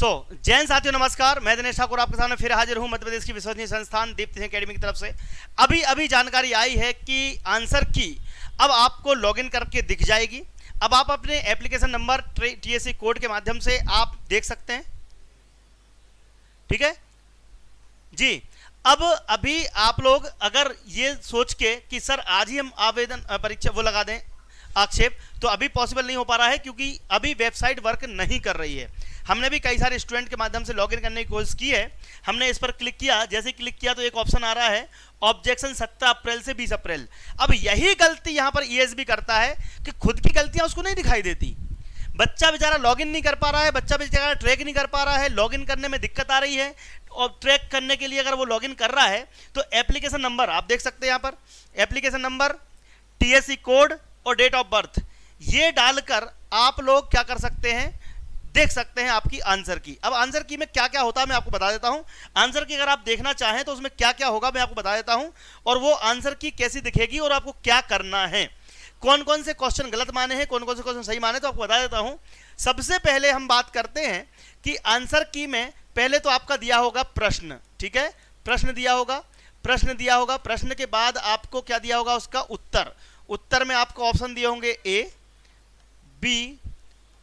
जैन साथियों नमस्कार, मैं दिनेश ठाकुर आपके सामने फिर हाजिर हूं मध्य प्रदेश की विश्वसनीय संस्थान दीप्ति एकेडमी की तरफ से। अभी जानकारी आई है कि आंसर की अब आपको लॉगिन करके दिख जाएगी। अब आप अपने एप्लीकेशन नंबर टीएससी कोड के माध्यम से आप देख सकते हैं। ठीक है जी। अब अभी आप लोग अगर ये सोच के कि सर आज ही हम आवेदन परीक्षा वो लगा दें आक्षेप, तो अभी पॉसिबल नहीं हो पा रहा है क्योंकि अभी वेबसाइट वर्क नहीं कर रही है। हमने भी कई सारे स्टूडेंट के माध्यम से लॉगिन करने की कोशिश की है। हमने इस पर क्लिक किया, जैसे क्लिक किया तो एक ऑप्शन आ रहा है ऑब्जेक्शन 17 अप्रैल से 20 अप्रैल। अब यही गलती यहाँ पर ईएसबी करता है कि खुद की गलतियां उसको नहीं दिखाई देती। बच्चा बेचारा लॉगिन नहीं कर पा रहा है, बच्चा बेचारा ट्रैक नहीं कर पा रहा है, लॉगिन करने में दिक्कत आ रही है। और ट्रैक करने के लिए अगर वो लॉगिन कर रहा है तो एप्लीकेशन नंबर आप देख सकते हैं, यहाँ पर एप्लीकेशन नंबर, टीएससी कोड और डेट ऑफ बर्थ, ये डालकर आप लोग क्या कर सकते हैं, देख सकते हैं आपकी आंसर की। अब आंसर की में क्या क्या होता है मैं आपको बता देता हूं। आंसर की अगर आप देखना चाहें तो उसमें क्या क्या होगा मैं आपको बता देता हूं, और वो आंसर की कैसी दिखेगी और आपको क्या करना है, कौन कौन से क्वेश्चन गलत माने हैं, कौन कौन से क्वेश्चन सही माने, तो आपको बता देता हूं। सबसे पहले हम बात करते हैं कि आंसर की में पहले तो आपका दिया होगा प्रश्न। ठीक है, प्रश्न दिया होगा, प्रश्न के बाद आपको क्या दिया होगा, उसका उत्तर। उत्तर में आपको ऑप्शन दिए होंगे ए, बी,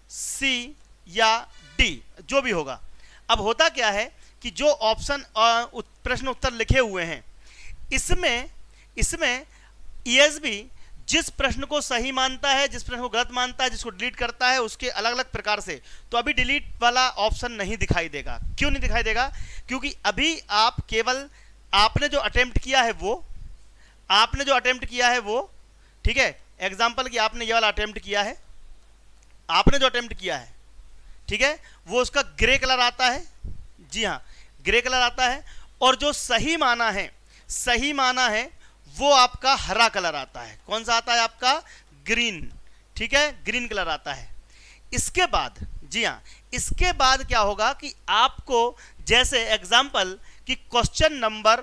सी या डी, जो भी होगा। अब होता क्या है कि जो ऑप्शन प्रश्न उत्तर लिखे हुए हैं इसमें ईएसबी जिस प्रश्न को सही मानता है, जिस प्रश्न को गलत मानता है, जिसको डिलीट करता है, उसके अलग अलग प्रकार से। तो अभी डिलीट वाला ऑप्शन नहीं दिखाई देगा। क्यों नहीं दिखाई देगा? क्योंकि अभी आप केवल आपने जो अटेम्प्ट किया है वो ठीक है, एग्जाम्पल कि आपने ये वाला अटेम्प्ट किया है, आपने जो अटेम्प्ट किया है, ठीक है, वो उसका ग्रे कलर आता है। जी हाँ, ग्रे कलर आता है। और जो सही माना है वो आपका हरा कलर आता है। कौन सा आता है आपका? ग्रीन। ठीक है, ग्रीन कलर आता है। इसके बाद, जी हाँ, इसके बाद क्या होगा कि आपको जैसे एग्जाम्पल कि क्वेश्चन नंबर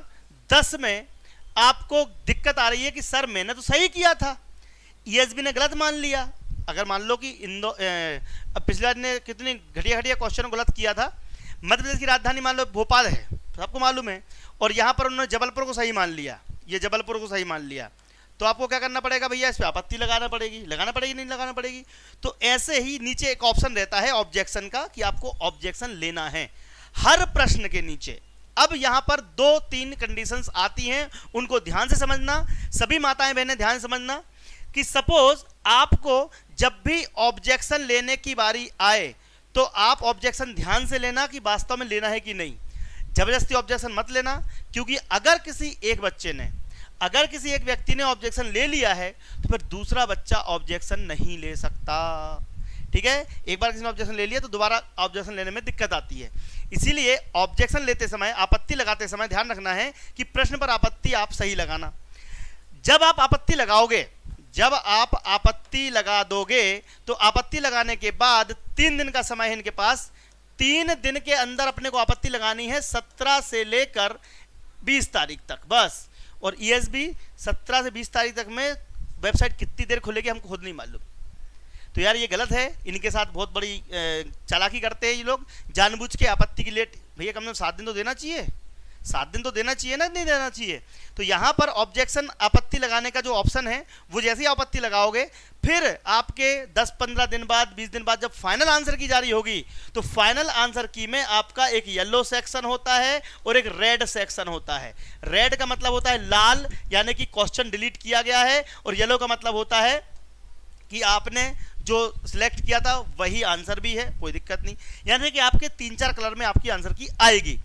10 में आपको दिक्कत आ रही है कि सर मैंने तो सही किया था, ईएसबी ने गलत मान लिया। अगर मान लो कि पिछले बार ने कितनी घटिया क्वेश्चन गलत किया था। मध्य प्रदेश की राजधानी मान लो भोपाल है, सबको मालूम है, और यहाँ पर उन्होंने जबलपुर को सही मान लिया, ये जबलपुर को सही मान लिया। तो आपको क्या करना पड़ेगा भैया? इस पर आपत्ति लगाना पड़ेगी, नहीं लगाना पड़ेगी। तो ऐसे ही नीचे एक ऑप्शन रहता है ऑब्जेक्शन का कि आपको ऑब्जेक्शन लेना है हर प्रश्न के नीचे। अब यहां पर 2-3 कंडीशंस आती हैं, उनको ध्यान से समझना। सभी माताएं बहनें ध्यान से समझना कि सपोज आपको जब भी ऑब्जेक्शन लेने की बारी आए तो आप ऑब्जेक्शन ध्यान से लेना कि वास्तव में लेना है कि नहीं। जबरदस्ती ऑब्जेक्शन मत लेना, क्योंकि अगर किसी एक व्यक्ति ने ऑब्जेक्शन ले लिया है तो फिर दूसरा बच्चा ऑब्जेक्शन नहीं ले सकता। ठीक है, एक बार किसी ने ऑब्जेक्शन ले लिया तो दोबारा ऑब्जेक्शन लेने में दिक्कत आती है। इसीलिए ऑब्जेक्शन लेते समय, आपत्ति लगाते समय ध्यान रखना है कि प्रश्न पर आपत्ति आप सही लगाना। जब आप आपत्ति लगा दोगे तो आपत्ति लगाने के बाद 3 दिन का समय है इनके पास। 3 दिन के अंदर अपने को आपत्ति लगानी है 17 से लेकर 20 तारीख तक बस। और ईएसबी 17 से 20 तारीख तक में वेबसाइट कितनी देर खुलेगी हमको खुद नहीं मालूम। तो यार ये गलत है, इनके साथ बहुत बड़ी चालाकी करते हैं ये लोग, जानबूझ के आपत्ति की लेट। भैया कम से कम 7 दिन तो देना चाहिए, 7 दिन तो देना चाहिए ना, नहीं देना चाहिए। तो यहाँ पर ऑब्जेक्शन आपत्ति लगाने का जो ऑप्शन है वो जैसे ही आपत्ति लगाओगे, फिर आपके 10-15 दिन बाद, 20 दिन बाद जब फाइनल आंसर की जारी होगी तो फाइनल आंसर की में आपका एक येलो सेक्शन होता है और एक रेड सेक्शन होता है। रेड का मतलब होता है लाल, यानी कि क्वेश्चन डिलीट किया गया है, और येलो का मतलब होता है कि आपने जो सिलेक्ट किया था वही आंसर भी है, कोई दिक्कत नहीं। यानी कि आपके 3-4 कलर में आपकी आंसर की आएगी।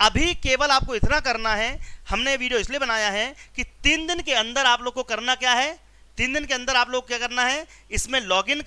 अभी केवल आपको इतना करना है, हमने वीडियो इसलिए बनाया है कि 3 दिन के अंदर आप लोग को करना क्या है, 3 दिन के अंदर आप लोग क्या करना है, इसमें लॉगिन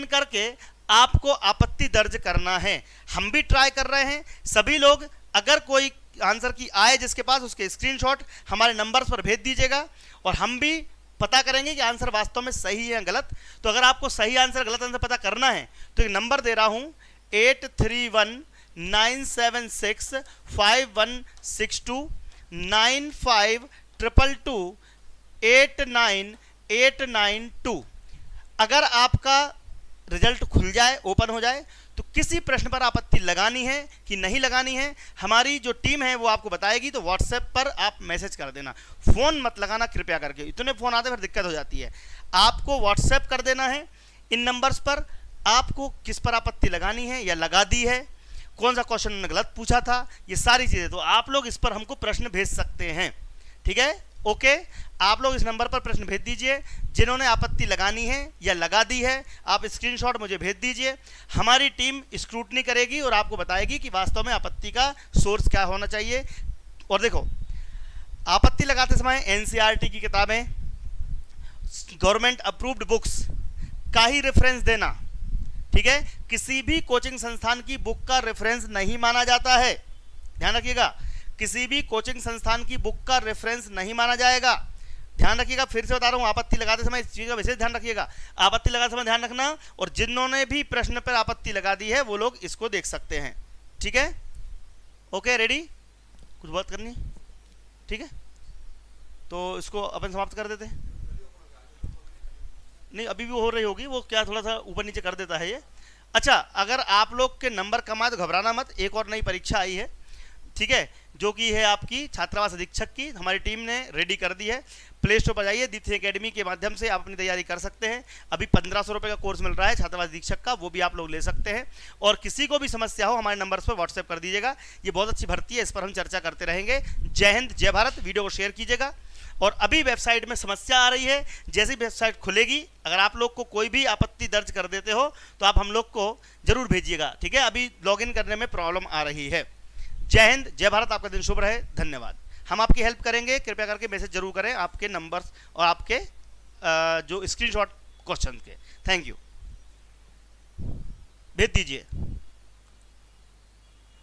करके आपको आपत्ति दर्ज करना है। हम भी ट्राई कर रहे हैं, सभी लोग अगर कोई आंसर की आए जिसके पास, उसके स्क्रीनशॉट हमारे नंबर्स पर भेज दीजिएगा और हम भी पता करेंगे कि आंसर वास्तव में सही है या गलत। तो अगर आपको सही आंसर गलत आंसर पता करना है तो एक नंबर दे रहा हूं 8319765162 9522289892। अगर आपका रिजल्ट खुल जाए, ओपन हो जाए, तो किसी प्रश्न पर आपत्ति लगानी है कि नहीं लगानी है, हमारी जो टीम है वो आपको बताएगी। तो व्हाट्सएप पर आप मैसेज कर देना, फ़ोन मत लगाना कृपया करके, इतने फ़ोन आते फिर दिक्कत हो जाती है। आपको व्हाट्सएप कर देना है इन नंबर्स पर, आपको किस पर आपत्ति लगानी है या लगा दी है, कौन सा क्वेश्चन उन्होंने गलत पूछा था, ये सारी चीज़ें। तो आप लोग इस पर हमको प्रश्न भेज सकते हैं, ठीक है। ओके, आप लोग इस नंबर पर प्रश्न भेज दीजिए। जिन्होंने आपत्ति लगानी है या लगा दी है, आप स्क्रीनशॉट मुझे भेज दीजिए। हमारी टीम स्क्रूटनी करेगी और आपको बताएगी कि वास्तव में आपत्ति का सोर्स क्या होना चाहिए। और देखो, आपत्ति लगाते समय एनसीईआरटी की किताबें, गवर्नमेंट अप्रूव्ड बुक्स का ही रेफरेंस देना, ठीक है। किसी भी कोचिंग संस्थान की बुक का रेफरेंस नहीं माना जाता है, ध्यान रखिएगा। किसी भी कोचिंग संस्थान की बुक का रेफरेंस नहीं माना जाएगा, ध्यान रखिएगा। फिर से बता रहा हूँ, आपत्ति लगाते समय इस चीज़ का विशेष ध्यान रखिएगा। आपत्ति लगाते समय ध्यान रखना, और जिन्होंने भी प्रश्न पर आपत्ति लगा दी है वो लोग इसको देख सकते हैं, ठीक है। ओके, रेडी, कुछ बात करनी, ठीक है। तो इसको अपन समाप्त कर देते हैं। नहीं, अभी भी हो रही होगी, वो क्या थोड़ा सा ऊपर नीचे कर देता है ये। अच्छा, अगर आप लोग के नंबर कम आए तो घबराना मत, एक और नई परीक्षा आई है, ठीक है, जो कि है आपकी छात्रावास अधीक्षक की। हमारी टीम ने रेडी कर दी है। प्ले स्टोर पर जाइए, दीप्ति एकेडमी के माध्यम से आप अपनी तैयारी कर सकते हैं। अभी 1500 रुपये का कोर्स मिल रहा है छात्रावास अधीक्षक का, वो भी आप लोग ले सकते हैं। और किसी को भी समस्या हो हमारे नंबर्स पर व्हाट्सएप कर दीजिएगा। ये बहुत अच्छी भर्ती है, इस पर हम चर्चा करते रहेंगे। जय हिंद, जय भारत। वीडियो को शेयर कीजिएगा। और अभी वेबसाइट में समस्या आ रही है, जैसी वेबसाइट खुलेगी अगर आप लोग को कोई भी आपत्ति दर्ज कर देते हो तो आप हम लोग को जरूर भेजिएगा, ठीक है। अभी लॉगिन करने में प्रॉब्लम आ रही है। जय हिंद, जय भारत। आपका दिन शुभ रहे, धन्यवाद। हम आपकी हेल्प करेंगे, कृपया करके मैसेज जरूर करें आपके नंबर्स और आपके जो स्क्रीनशॉट क्वेश्चन के। थैंक यू, भेज दीजिए।